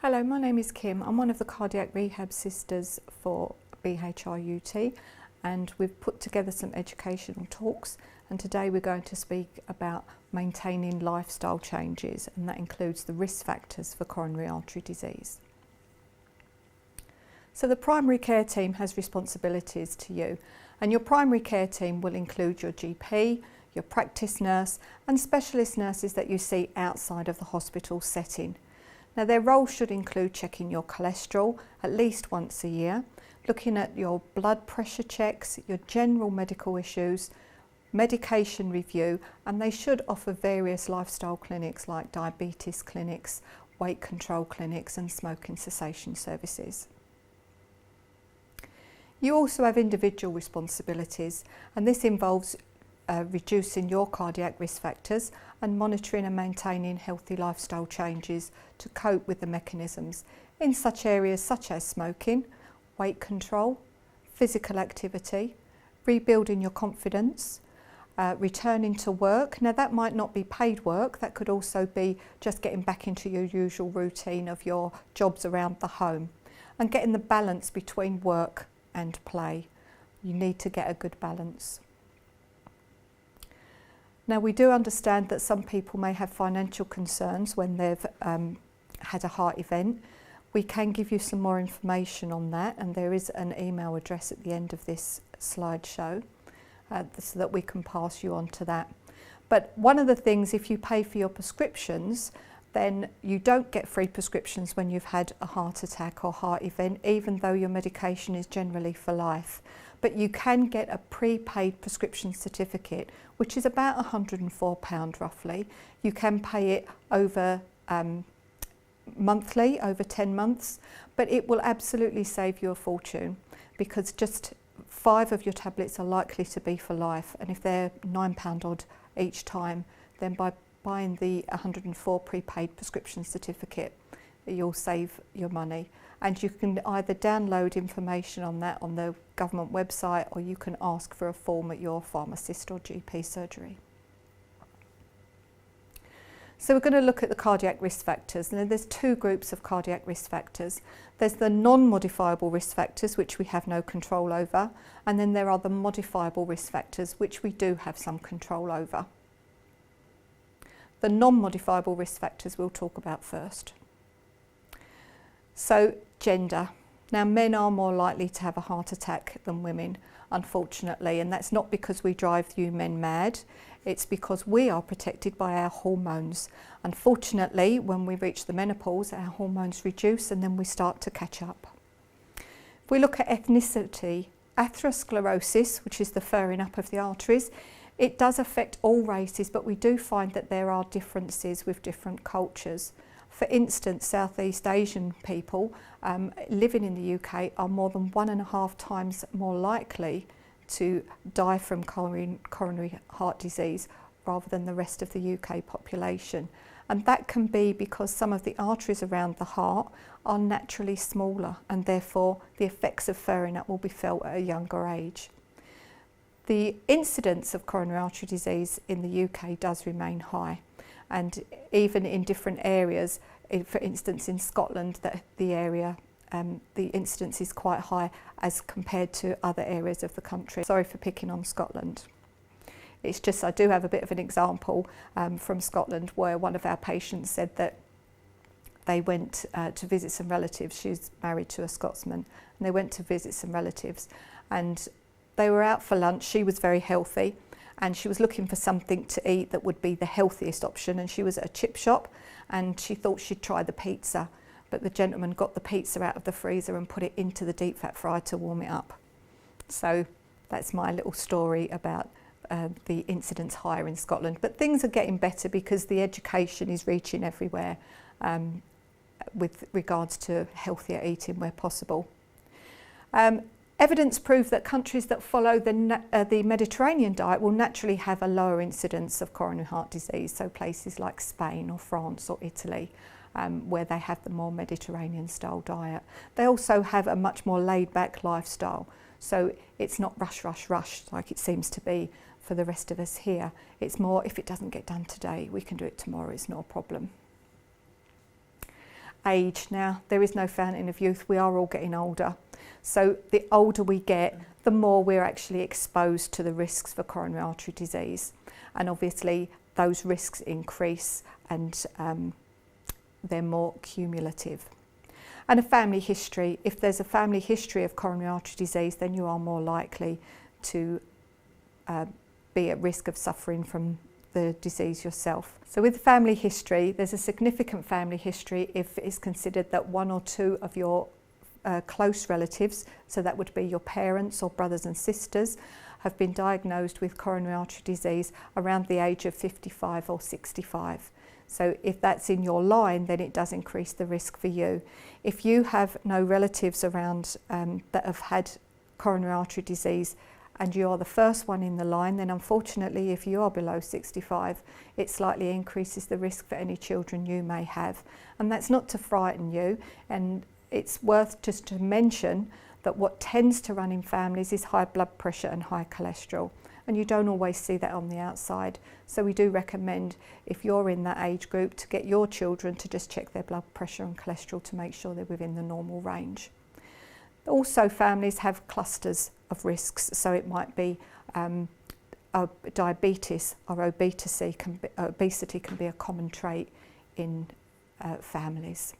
Hello, my name is Kim. I'm one of the cardiac rehab sisters for BHRUT, and we've put together some educational talks, and today we're going to speak about maintaining lifestyle changes, and that includes the risk factors for coronary artery disease. So the primary care team has responsibilities to you, and your primary care team will include your GP, your practice nurse and specialist nurses that you see outside of the hospital setting. Now their role should include checking your cholesterol at least once a year, looking at your blood pressure checks, your general medical issues, medication review, and they should offer various lifestyle clinics like diabetes clinics, weight control clinics and smoking cessation services. You also have individual responsibilities, and this involves reducing your cardiac risk factors and monitoring and maintaining healthy lifestyle changes to cope with the mechanisms in such areas such as smoking, weight control, physical activity, rebuilding your confidence, returning to work. Now that might not be paid work, that could also be just getting back into your usual routine of your jobs around the home and getting the balance between work and play. You need to get a good balance. Now we do understand that some people may have financial concerns when they've had a heart event. We can give you some more information on that, and there is an email address at the end of this slideshow so that we can pass you on to that. But one of the things, if you pay for your prescriptions, then you don't get free prescriptions when you've had a heart attack or heart event, even though your medication is generally for life. But you can get a prepaid prescription certificate, which is about £104 roughly. You can pay it over monthly, over 10 months, but it will absolutely save you a fortune because just 5 of your tablets are likely to be for life, and if they're £9 odd each time, then by buying the 104 prepaid prescription certificate, you'll save your money. And you can either download information on that on the government website, or you can ask for a form at your pharmacist or GP surgery. So we're going to look at the cardiac risk factors. Now there's 2 groups of cardiac risk factors. There's the non-modifiable risk factors, which we have no control over, and then there are the modifiable risk factors, which we do have some control over. The non-modifiable risk factors we'll talk about first. So gender. Now men are more likely to have a heart attack than women, unfortunately, and that's not because we drive you men mad, it's because we are protected by our hormones. Unfortunately, when we reach the menopause, our hormones reduce and then we start to catch up. If we look at ethnicity, atherosclerosis, which is the furring up of the arteries, it does affect all races, but we do find that there are differences with different cultures. For instance, Southeast Asian people living in the UK are more than 1.5 times more likely to die from coronary heart disease rather than the rest of the UK population. And that can be because some of the arteries around the heart are naturally smaller, and therefore the effects of furring up will be felt at a younger age. The incidence of coronary artery disease in the UK does remain high, and even in different areas, for instance in Scotland, the incidence is quite high as compared to other areas of the country. Sorry for picking on Scotland. It's just I do have a bit of an example from Scotland where one of our patients said that they went to visit some relatives. She's married to a Scotsman, and they went to visit some relatives, and they were out for lunch. She was very healthy, and she was looking for something to eat that would be the healthiest option, and she was at a chip shop and she thought she'd try the pizza, but the gentleman got the pizza out of the freezer and put it into the deep fat fryer to warm it up. So that's my little story about the incidence higher in Scotland. But things are getting better because the education is reaching everywhere with regards to healthier eating where possible. Evidence proves that countries that follow the Mediterranean diet will naturally have a lower incidence of coronary heart disease, so places like Spain or France or Italy, where they have the more Mediterranean style diet. They also have a much more laid back lifestyle, so it's not rush, rush, rush like it seems to be for the rest of us here. It's more, if it doesn't get done today, we can do it tomorrow, it's not a problem. age. Now, there is no fountain of youth, we are all getting older. So the older we get, the more we're actually exposed to the risks for coronary artery disease. And obviously those risks increase and they're more cumulative. And a family history, if there's a family history of coronary artery disease, then you are more likely to be at risk of suffering from the disease yourself. So with family history, there's a significant family history if it's considered that one or two of your close relatives, so that would be your parents or brothers and sisters, have been diagnosed with coronary artery disease around the age of 55 or 65. So if that's in your line, then it does increase the risk for you. If you have no relatives around that have had coronary artery disease and you are the first one in the line, then unfortunately if you are below 65, it slightly increases the risk for any children you may have. And that's not to frighten you, and it's worth just to mention that what tends to run in families is high blood pressure and high cholesterol, and you don't always see that on the outside. So we do recommend, if you're in that age group, to get your children to just check their blood pressure and cholesterol to make sure they're within the normal range. Also, families have clusters of risks, so it might be diabetes or obesity can be a common trait in families.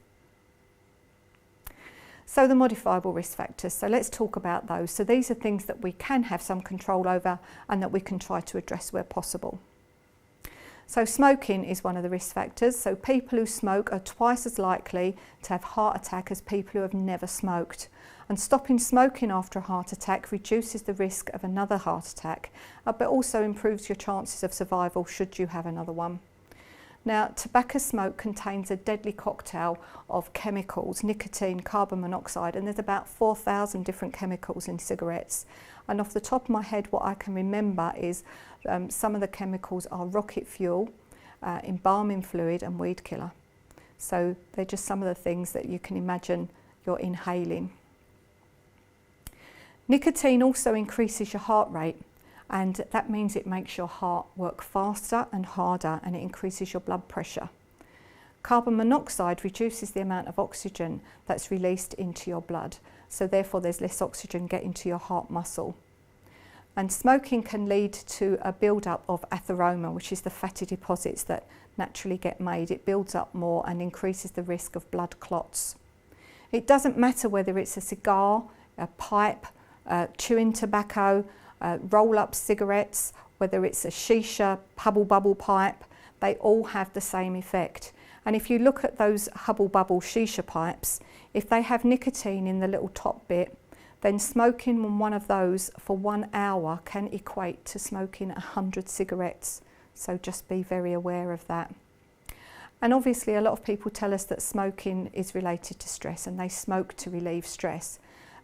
So the modifiable risk factors, so let's talk about those. So these are things that we can have some control over and that we can try to address where possible. So smoking is one of the risk factors. So people who smoke are twice as likely to have heart attack as people who have never smoked. And stopping smoking after a heart attack reduces the risk of another heart attack, but also improves your chances of survival should you have another one. Now, tobacco smoke contains a deadly cocktail of chemicals, nicotine, carbon monoxide, and there's about 4,000 different chemicals in cigarettes. And off the top of my head, what I can remember is some of the chemicals are rocket fuel, embalming fluid and weed killer. So they're just some of the things that you can imagine you're inhaling. Nicotine also increases your heart rate, and that means it makes your heart work faster and harder, and it increases your blood pressure. Carbon monoxide reduces the amount of oxygen that's released into your blood, so therefore there's less oxygen getting to your heart muscle. And smoking can lead to a build-up of atheroma, which is the fatty deposits that naturally get made. It builds up more and increases the risk of blood clots. It doesn't matter whether it's a cigar, a pipe, chewing tobacco, roll-up cigarettes, whether it's a shisha, hubble bubble pipe, they all have the same effect. And if you look at those hubble bubble shisha pipes, if they have nicotine in the little top bit, then smoking on one of those for 1 hour can equate to smoking 100 cigarettes. So just be very aware of that. And obviously a lot of people tell us that smoking is related to stress and they smoke to relieve stress.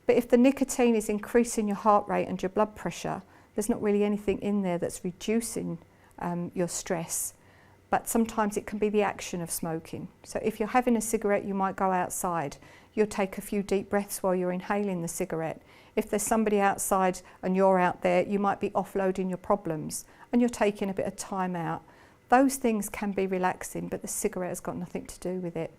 But if the nicotine is increasing your heart rate and your blood pressure, there's not really anything in there that's reducing your stress. But sometimes it can be the action of smoking. So if you're having a cigarette, you might go outside. You'll take a few deep breaths while you're inhaling the cigarette. If there's somebody outside and you're out there, you might be offloading your problems and you're taking a bit of time out. Those things can be relaxing, but the cigarette has got nothing to do with it.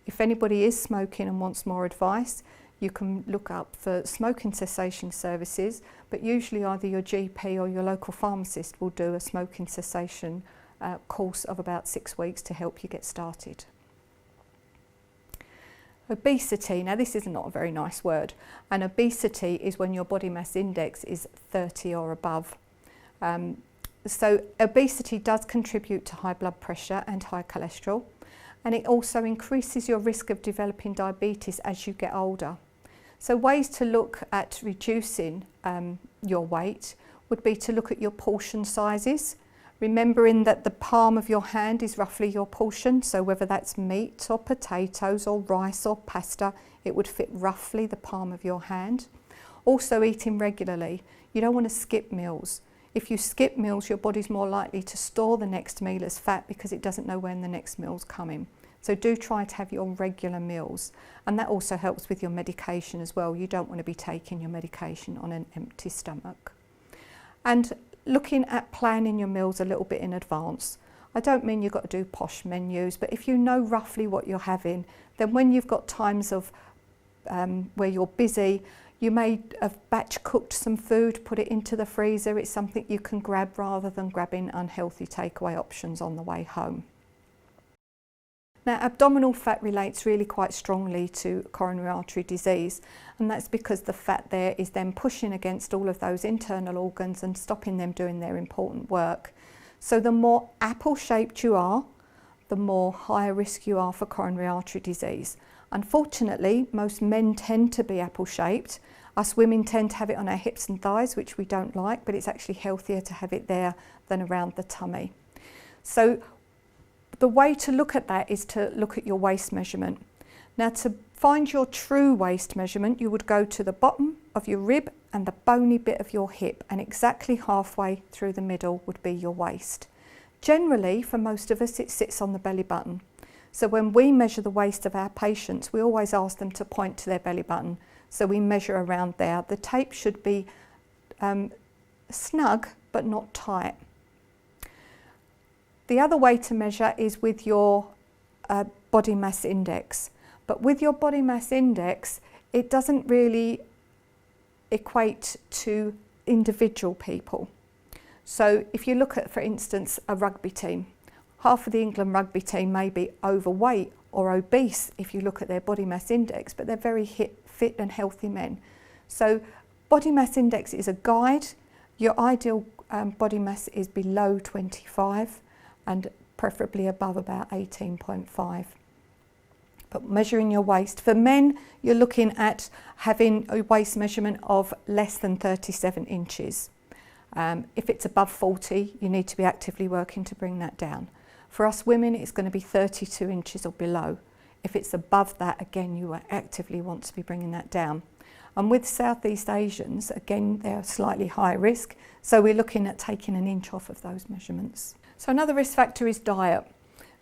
If anybody is smoking and wants more advice, you can look up for smoking cessation services, but usually either your GP or your local pharmacist will do a smoking cessation course of about 6 weeks to help you get started. Obesity, now this is not a very nice word, and obesity is when your body mass index is 30 or above. So obesity does contribute to high blood pressure and high cholesterol, and it also increases your risk of developing diabetes as you get older. So ways to look at reducing your weight would be to look at your portion sizes, remembering that the palm of your hand is roughly your portion, so whether that's meat or potatoes or rice or pasta, it would fit roughly the palm of your hand. Also eating regularly. You don't want to skip meals. If you skip meals, your body's more likely to store the next meal as fat because it doesn't know when the next meal's coming. So do try to have your regular meals, and that also helps with your medication as well. You don't want to be taking your medication on an empty stomach. And looking at planning your meals a little bit in advance. I don't mean you've got to do posh menus, but if you know roughly what you're having, then when you've got times of where you're busy, you may have batch cooked some food, put it into the freezer. It's something you can grab rather than grabbing unhealthy takeaway options on the way home. Now, abdominal fat relates really quite strongly to coronary artery disease, and that's because the fat there is then pushing against all of those internal organs and stopping them doing their important work. So the more apple-shaped you are, the more higher risk you are for coronary artery disease. Unfortunately, most men tend to be apple-shaped. Us women tend to have it on our hips and thighs, which we don't like, but it's actually healthier to have it there than around the tummy. So the way to look at that is to look at your waist measurement. Now, to find your true waist measurement, you would go to the bottom of your rib and the bony bit of your hip, and exactly halfway through the middle would be your waist. Generally, for most of us, it sits on the belly button. So when we measure the waist of our patients, we always ask them to point to their belly button. So we measure around there. The tape should be snug, but not tight. The other way to measure is with your body mass index. But with your body mass index, it doesn't really equate to individual people. So if you look at, for instance, a rugby team, half of the England rugby team may be overweight or obese if you look at their body mass index, but they're very fit and healthy men. So body mass index is a guide. Your ideal body mass is below 25 and preferably above about 18.5. But measuring your waist. For men, you're looking at having a waist measurement of less than 37 inches. If it's above 40, you need to be actively working to bring that down. For us women, it's going to be 32 inches or below. If it's above that, again, you actively want to be bringing that down. And with Southeast Asians, again, they're slightly higher risk, so we're looking at taking an inch off of those measurements. So another risk factor is diet.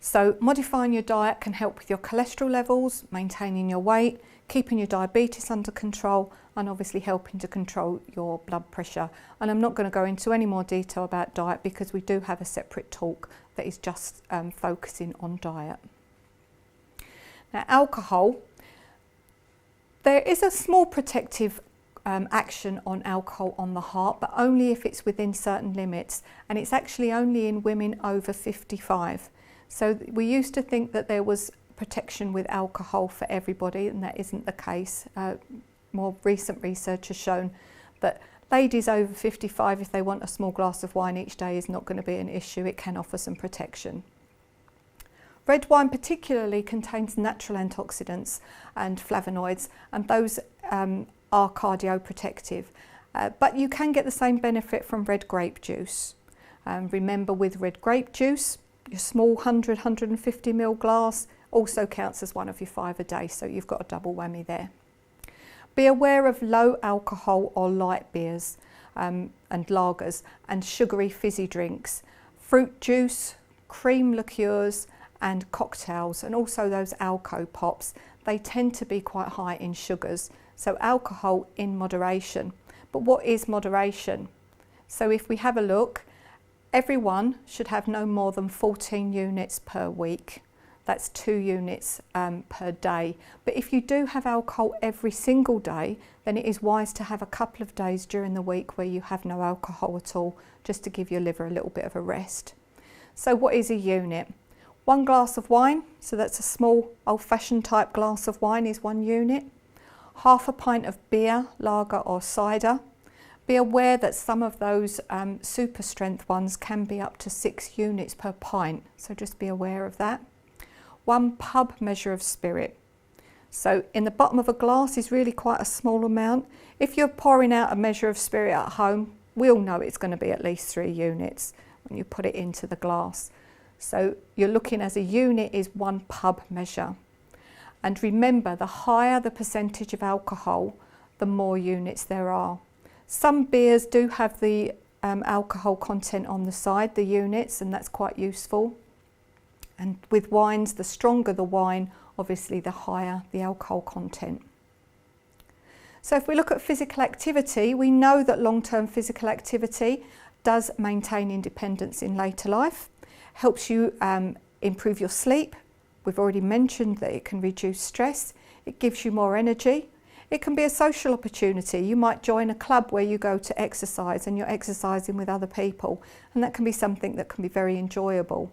So modifying your diet can help with your cholesterol levels, maintaining your weight, keeping your diabetes under control, and obviously helping to control your blood pressure. And I'm not going to go into any more detail about diet because we do have a separate talk that is just focusing on diet. Now, alcohol. There is a small protective action on alcohol on the heart, but only if it's within certain limits, and it's actually only in women over 55. So we used to think that there was protection with alcohol for everybody, and that isn't the case. More recent research has shown that ladies over 55, if they want a small glass of wine each day, is not going to be an issue. It can offer some protection. Red wine particularly contains natural antioxidants and flavonoids, and those are cardioprotective. But you can get the same benefit from red grape juice. Remember, with red grape juice, your small 100-150 ml glass also counts as one of your 5 a day, so you've got a double whammy there. Be aware of low alcohol or light beers and lagers and sugary fizzy drinks, fruit juice, cream liqueurs and cocktails, and also those Alco pops. They tend to be quite high in sugars, so alcohol in moderation. But what is moderation? So if we have a look, everyone should have no more than 14 units per week. That's 2 units per day. But if you do have alcohol every single day, then it is wise to have a couple of days during the week where you have no alcohol at all, just to give your liver a little bit of a rest. So what is a unit? 1 glass of wine, so that's a small old-fashioned type glass of wine, is 1 unit. Half a pint of beer, lager or cider. Be aware that some of those super strength ones can be up to 6 units per pint, so just be aware of that. 1 pub measure of spirit. So in the bottom of a glass is really quite a small amount. If you're pouring out a measure of spirit at home, we all know it's going to be at least 3 units when you put it into the glass. So you're looking as a unit is 1 pub measure. And remember, the higher the percentage of alcohol, the more units there are. Some beers do have the alcohol content on the side, the units, and that's quite useful. And with wines, the stronger the wine, obviously the higher the alcohol content. So if we look at physical activity, we know that long-term physical activity does maintain independence in later life, helps you improve your sleep. We've already mentioned that it can reduce stress. It gives you more energy. It can be a social opportunity. You might join a club where you go to exercise and you're exercising with other people, and that can be something that can be very enjoyable.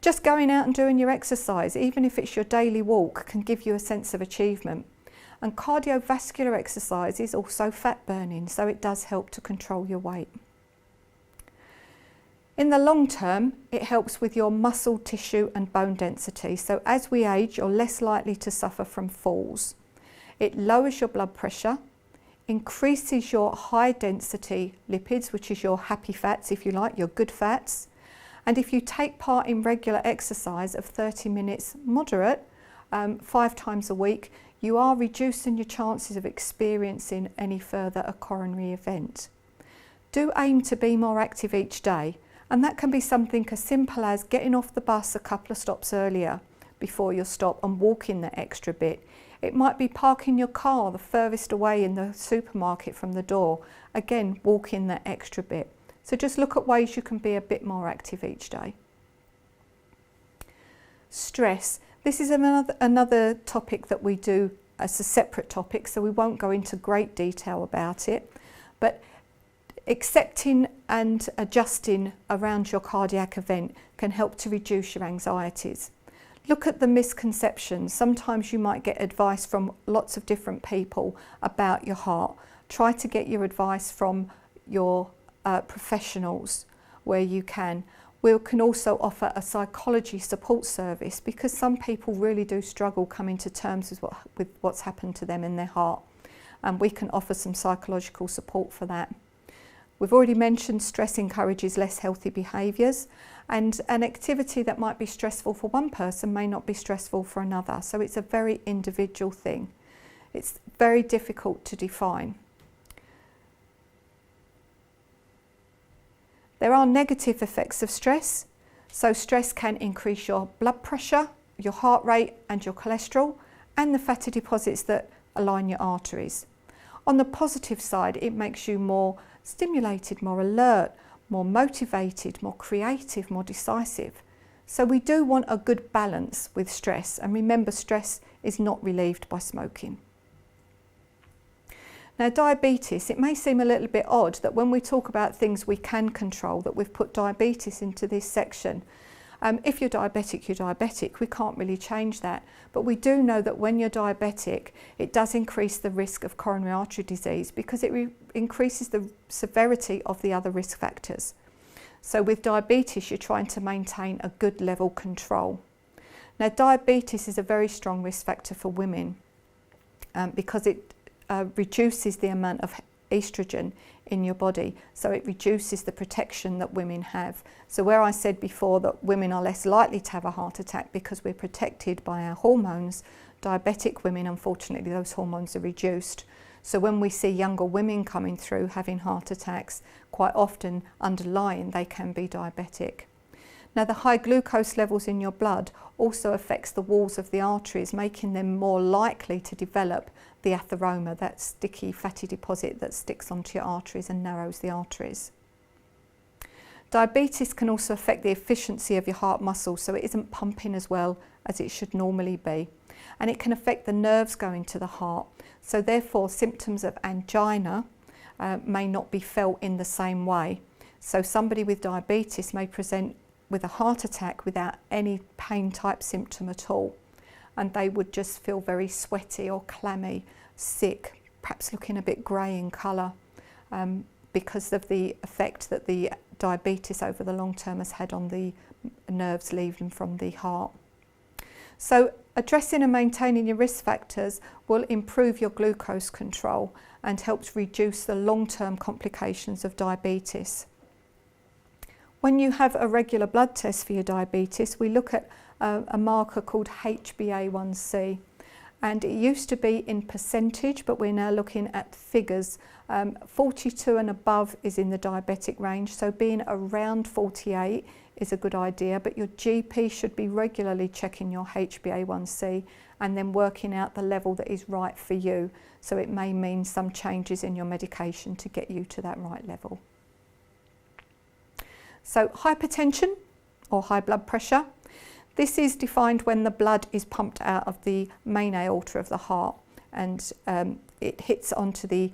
Just going out and doing your exercise, even if it's your daily walk, can give you a sense of achievement. And cardiovascular exercise is also fat burning, so it does help to control your weight. In the long term, it helps with your muscle tissue and bone density. So as we age, you're less likely to suffer from falls. It lowers your blood pressure, increases your high density lipids, which is your happy fats, if you like, your good fats. And if you take part in regular exercise of 30 minutes moderate, 5 times a week, you are reducing your chances of experiencing any further a coronary event. Do aim to be more active each day, and that can be something as simple as getting off the bus a couple of stops earlier before your stop and walking that extra bit. It might be parking your car the furthest away in the supermarket from the door, again walking that extra bit. So just look at ways you can be a bit more active each day. Stress. This is another topic that we do as a separate topic, so we won't go into great detail about it. But accepting and adjusting around your cardiac event can help to reduce your anxieties. Look at the misconceptions. Sometimes you might get advice from lots of different people about your heart. Try to get your advice from your professionals where you can. We can also offer a psychology support service because some people really do struggle coming to terms with what's happened to them in their heart, and we can offer some psychological support for that. We've already mentioned stress encourages less healthy behaviours, and an activity that might be stressful for one person may not be stressful for another, so it's a very individual thing. It's very difficult to define. There are negative effects of stress. So stress can increase your blood pressure, your heart rate and your cholesterol, and the fatty deposits that align your arteries. On the positive side, it makes you more stimulated, more alert, more motivated, more creative, more decisive. So we do want a good balance with stress, and remember, stress is not relieved by smoking. Now, diabetes, it may seem a little bit odd that when we talk about things we can control, that we've put diabetes into this section. If you're diabetic, you're diabetic. We can't really change that. But we do know that when you're diabetic, it does increase the risk of coronary artery disease because it increases the severity of the other risk factors. So with diabetes, you're trying to maintain a good level control. Now, diabetes is a very strong risk factor for women because it reduces the amount of estrogen in your body, so it reduces the protection that women have. So where I said before that women are less likely to have a heart attack because we're protected by our hormones, diabetic women, unfortunately, those hormones are reduced. So when we see younger women coming through having heart attacks, quite often underlying they can be diabetic. Now, the high glucose levels in your blood also affects the walls of the arteries, making them more likely to develop the atheroma, that sticky fatty deposit that sticks onto your arteries and narrows the arteries. Diabetes can also affect the efficiency of your heart muscle, so it isn't pumping as well as it should normally be. And it can affect the nerves going to the heart, so therefore symptoms of angina may not be felt in the same way. So somebody with diabetes may present with a heart attack without any pain type symptom at all, and they would just feel very sweaty or clammy, sick, perhaps looking a bit grey in colour because of the effect that the diabetes over the long term has had on the nerves leaving from the heart. So addressing and maintaining your risk factors will improve your glucose control and helps reduce the long-term complications of diabetes. When you have a regular blood test for your diabetes, we look at a marker called HbA1c, and it used to be in percentage, but we're now looking at figures. 42 and above is in the diabetic range, so being around 48 is a good idea, but your GP should be regularly checking your HbA1c and then working out the level that is right for you. So it may mean some changes in your medication to get you to that right level. So hypertension or high blood pressure. This is defined when the blood is pumped out of the main aorta of the heart, and it hits onto the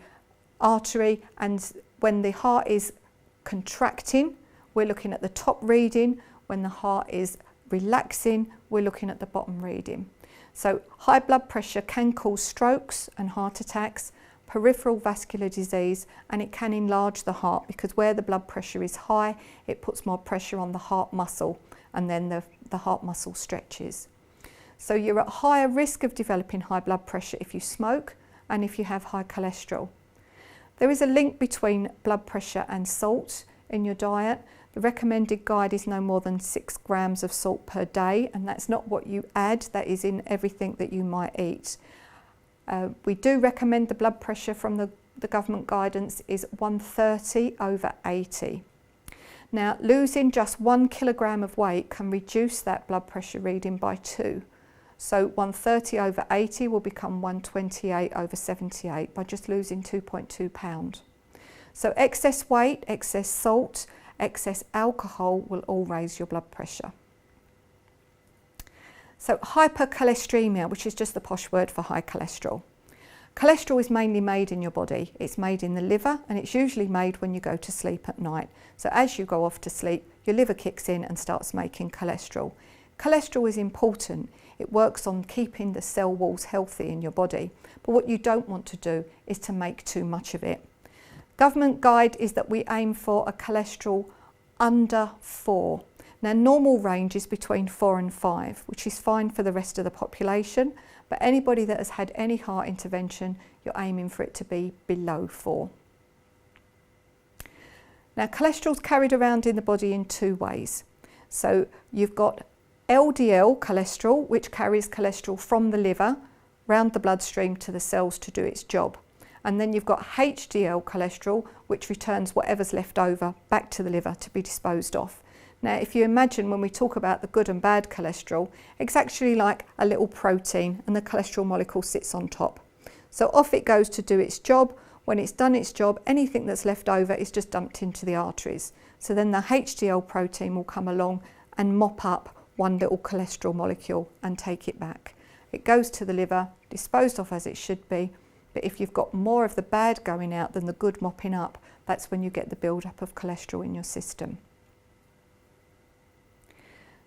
artery, and when the heart is contracting, we're looking at the top reading. When the heart is relaxing, we're looking at the bottom reading. So high blood pressure can cause strokes and heart attacks, peripheral vascular disease, and it can enlarge the heart, because where the blood pressure is high, it puts more pressure on the heart muscle, and then the heart muscle stretches. So you're at higher risk of developing high blood pressure if you smoke and if you have high cholesterol. There is a link between blood pressure and salt in your diet. The recommended guide is no more than 6 grams of salt per day, and that's not what you add, that is in everything that you might eat. We do recommend the blood pressure from the government guidance is 130/80. Now, losing just 1 kilogram of weight can reduce that blood pressure reading by 2. So 130/80 will become 128/78 by just losing 2.2 pounds. So excess weight, excess salt, excess alcohol will all raise your blood pressure. So hypercholesteremia, which is just the posh word for high cholesterol. Cholesterol is mainly made in your body. It's made in the liver, and it's usually made when you go to sleep at night. So as you go off to sleep, your liver kicks in and starts making cholesterol. Cholesterol is important. It works on keeping the cell walls healthy in your body. But what you don't want to do is to make too much of it. Government guide is that we aim for a cholesterol under 4. Now, normal range is between 4 and 5, which is fine for the rest of the population, but anybody that has had any heart intervention, you're aiming for it to be below 4. Now, cholesterol is carried around in the body in 2 ways. So you've got LDL cholesterol, which carries cholesterol from the liver round the bloodstream to the cells to do its job. And then you've got HDL cholesterol, which returns whatever's left over back to the liver to be disposed of. Now, if you imagine when we talk about the good and bad cholesterol, it's actually like a little protein, and the cholesterol molecule sits on top. So off it goes to do its job. When it's done its job, anything that's left over is just dumped into the arteries. So then the HDL protein will come along and mop up one little cholesterol molecule and take it back. It goes to the liver, disposed of as it should be. But if you've got more of the bad going out than the good mopping up, that's when you get the build-up of cholesterol in your system.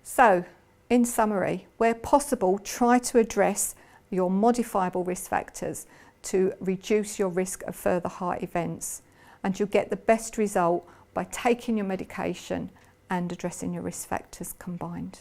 So, in summary, where possible, try to address your modifiable risk factors to reduce your risk of further heart events, and you'll get the best result by taking your medication and addressing your risk factors combined.